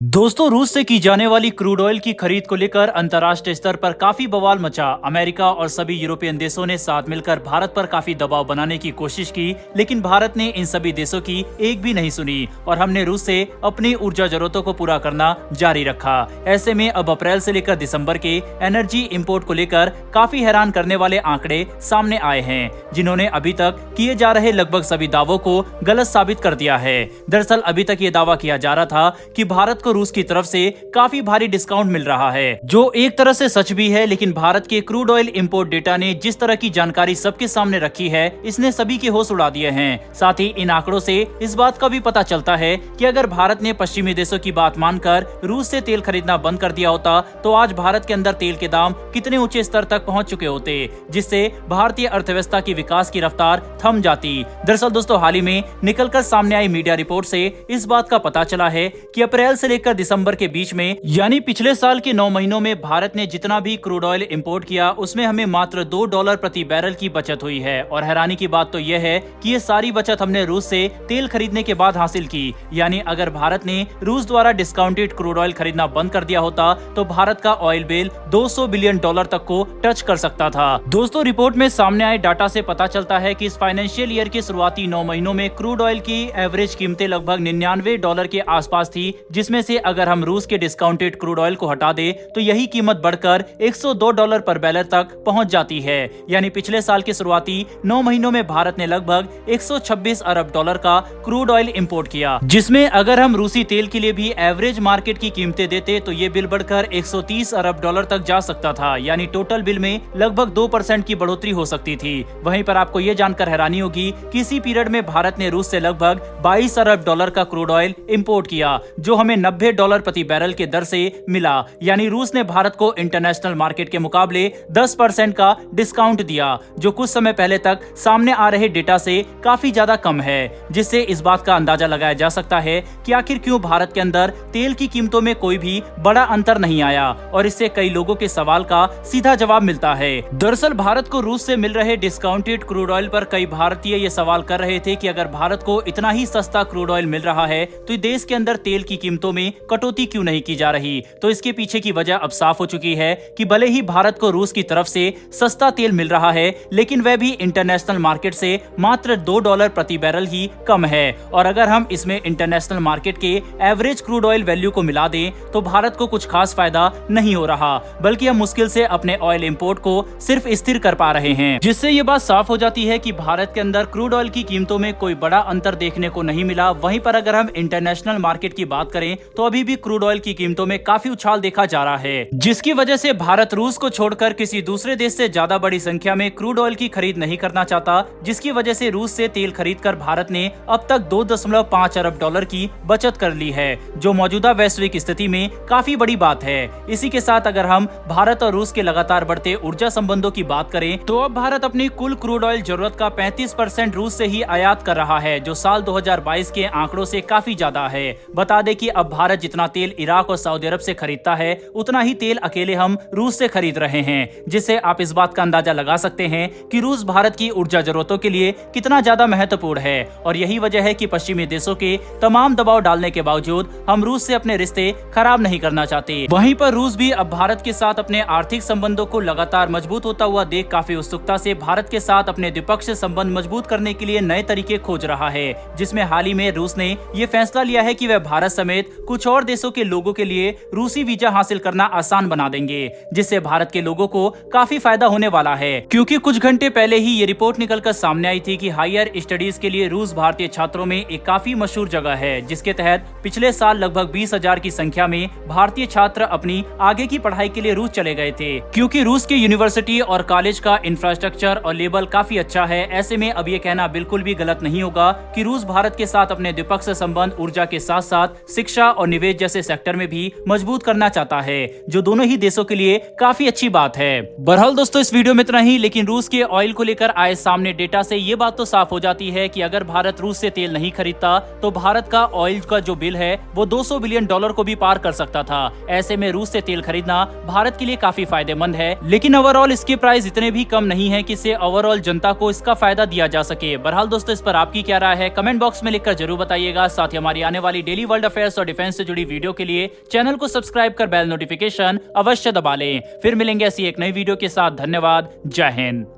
दोस्तों, रूस से की जाने वाली क्रूड ऑयल की खरीद को लेकर अंतर्राष्ट्रीय स्तर पर काफी बवाल मचा। अमेरिका और सभी यूरोपियन देशों ने साथ मिलकर भारत पर काफी दबाव बनाने की कोशिश की, लेकिन भारत ने इन सभी देशों की एक भी नहीं सुनी और हमने रूस से अपनी ऊर्जा जरूरतों को पूरा करना जारी रखा। ऐसे में अब अप्रैल से लेकर दिसंबर के एनर्जी इंपोर्ट को लेकर काफी हैरान करने वाले आंकड़े सामने आए हैं, जिन्होंने अभी तक किए जा रहे लगभग सभी दावों को गलत साबित कर दिया है। दरअसल अभी तक ये दावा किया जा रहा था कि भारत को रूस की तरफ से काफी भारी डिस्काउंट मिल रहा है, जो एक तरह से सच भी है, लेकिन भारत के क्रूड ऑयल इंपोर्ट डेटा ने जिस तरह की जानकारी सबके सामने रखी है, इसने सभी के होश उड़ा दिए हैं। साथ ही इन आंकड़ों से इस बात का भी पता चलता है कि अगर भारत ने पश्चिमी देशों की बात मानकर रूस से तेल खरीदना बंद कर दिया होता, तो आज भारत के अंदर तेल के दाम कितने ऊंचे स्तर तक पहुंच चुके होते, जिससे भारतीय अर्थव्यवस्था की विकास की रफ्तार थम जाती। दरअसल दोस्तों, हाल ही में निकलकर सामने आई मीडिया रिपोर्ट से इस बात का पता चला है कि अप्रैल से लेकर दिसंबर के बीच में, यानी पिछले साल के 9 महीनों में भारत ने जितना भी क्रूड ऑयल इंपोर्ट किया, उसमें हमें मात्र $2 प्रति बैरल की बचत हुई है। और हैरानी की बात तो यह है कि ये सारी बचत हमने रूस से तेल खरीदने के बाद हासिल की। यानी अगर भारत ने रूस द्वारा डिस्काउंटेड क्रूड ऑयल खरीदना बंद कर दिया होता, तो भारत का ऑयल बिल $200 बिलियन तक को टच कर सकता था। दोस्तों, रिपोर्ट में सामने आए डाटा से पता चलता है कि इस फाइनेंशियल ईयर के शुरुआती 9 महीनों में क्रूड ऑयल की एवरेज कीमतें लगभग $99 के आसपास थी, जिसमें से अगर हम रूस के डिस्काउंटेड क्रूड ऑयल को हटा दे तो यही कीमत बढ़कर $102 पर बैरल तक पहुंच जाती है। यानी पिछले साल के शुरुआती 9 महीनों में भारत ने लगभग $126 अरब का क्रूड ऑयल इंपोर्ट किया, जिसमें अगर हम रूसी तेल के लिए भी एवरेज मार्केट की कीमतें देते तो ये बिल बढ़कर $130 अरब तक जा सकता था। यानी टोटल बिल में लगभग 2% की बढ़ोतरी हो सकती थी। वहीं पर आपको ये जानकर हैरानी होगी कि इसी पीरियड में भारत ने रूस से लगभग $22 अरब का क्रूड ऑयल इंपोर्ट किया, जो हमें $90 प्रति बैरल के दर से मिला। यानी रूस ने भारत को इंटरनेशनल मार्केट के मुकाबले 10% का डिस्काउंट दिया, जो कुछ समय पहले तक सामने आ रहे डेटा से काफी ज्यादा कम है, जिससे इस बात का अंदाजा लगाया जा सकता है कि आखिर क्यों भारत के अंदर तेल की कीमतों में कोई भी बड़ा अंतर नहीं आया। और इससे कई लोगों के सवाल का सीधा जवाब मिलता है। दरअसल भारत को रूस से मिल रहे डिस्काउंटेड क्रूड ऑयल पर कई भारतीय ये सवाल कर रहे थे कि अगर भारत को इतना ही सस्ता क्रूड ऑयल मिल रहा है, तो देश के अंदर तेल की कीमतों में कटौती क्यों नहीं की जा रही। तो इसके पीछे की वजह अब साफ हो चुकी है कि भले ही भारत को रूस की तरफ से सस्ता तेल मिल रहा है, लेकिन वह भी इंटरनेशनल मार्केट से मात्र $2 प्रति बैरल ही कम है। और अगर हम इसमें इंटरनेशनल मार्केट के एवरेज क्रूड ऑयल वैल्यू को मिला दें, तो भारत को कुछ खास फायदा नहीं हो रहा, बल्कि हम मुश्किल से अपने ऑयल इंपोर्ट को सिर्फ स्थिर कर पा रहे हैं। जिससे ये बात साफ हो जाती है कि भारत के अंदर क्रूड ऑयल की कीमतों में कोई बड़ा अंतर देखने को नहीं मिला। वहीं पर अगर हम इंटरनेशनल मार्केट की बात करें, तो अभी भी क्रूड ऑयल की कीमतों में काफी उछाल देखा जा रहा है, जिसकी वजह से भारत रूस को छोड़कर किसी दूसरे देश से ज्यादा बड़ी संख्या में क्रूड ऑयल की खरीद नहीं करना चाहता, जिसकी वजह से रूस से तेल खरीदकर भारत ने अब तक $2.5 अरब की बचत कर ली है, जो मौजूदा वैश्विक स्थिति में काफी बड़ी बात है। इसी के साथ अगर हम भारत और रूस के लगातार बढ़ते ऊर्जा संबंधों की बात करें, तो अब भारत अपनी कुल क्रूड ऑयल जरूरत का 35% रूस से ही आयात कर रहा है, जो साल 2022 के आंकड़ों से काफी ज्यादा है। बता दें कि अब भारत जितना तेल इराक और सऊदी अरब से खरीदता है, उतना ही तेल अकेले हम रूस से खरीद रहे हैं, जिससे आप इस बात का अंदाजा लगा सकते हैं कि रूस भारत की ऊर्जा जरूरतों के लिए कितना ज्यादा महत्वपूर्ण है। और यही वजह है कि पश्चिमी देशों के तमाम दबाव डालने के बावजूद हम रूस से अपने रिश्ते खराब नहीं करना चाहते। वहीं पर रूस भी अब भारत के साथ अपने आर्थिक संबंधों को लगातार मजबूत होता हुआ देख काफी उत्सुकता से भारत के साथ अपने द्विपक्षीय संबंध मजबूत करने के लिए नए तरीके खोज रहा है, जिसमें हाल ही में रूस ने ये फैसला लिया है कि वह भारत समेत कुछ और देशों के लोगों के लिए रूसी वीजा हासिल करना आसान बना देंगे, जिससे भारत के लोगों को काफी फायदा होने वाला है। क्योंकि कुछ घंटे पहले ही ये रिपोर्ट निकलकर सामने आई थी कि हायर स्टडीज के लिए रूस भारतीय छात्रों में एक काफी मशहूर जगह है, जिसके तहत पिछले साल लगभग 20,000 की संख्या में भारतीय छात्र अपनी आगे की पढ़ाई के लिए रूस चले गए थे। क्योंकि रूस की यूनिवर्सिटी और कॉलेज का इंफ्रास्ट्रक्चर और लेवल काफी अच्छा है, ऐसे में अब ये कहना बिल्कुल भी गलत नहीं होगा कि रूस भारत के साथ अपने द्विपक्षीय संबंध ऊर्जा के साथ साथ शिक्षा और निवेश जैसे सेक्टर में भी मजबूत करना चाहता है, जो दोनों ही देशों के लिए काफी अच्छी बात है। बहरहाल दोस्तों, इस वीडियो में इतना ही, लेकिन रूस के ऑयल को लेकर आए सामने डेटा से ये बात तो साफ हो जाती है कि अगर भारत रूस से तेल नहीं खरीदता, तो भारत का ऑयल का जो बिल है वो $200 बिलियन को भी पार कर सकता था। ऐसे में रूस से तेल खरीदना भारत के लिए काफी फायदेमंद है, लेकिन ओवरऑल इसके प्राइस इतने भी कम नहीं है कि इससे ओवरऑल जनता को इसका फायदा दिया जा सके। बहरहाल दोस्तों, इस पर आपकी क्या राय है, कमेंट बॉक्स में लिखकर जरूर बताइएगा। साथ ही हमारी आने वाली डेली वर्ल्ड अफेयर्स और डिफेंस डिफेंस से जुड़ी वीडियो के लिए चैनल को सब्सक्राइब कर बेल नोटिफिकेशन अवश्य दबा लें। फिर मिलेंगे ऐसी एक नई वीडियो के साथ। धन्यवाद। जय हिंद।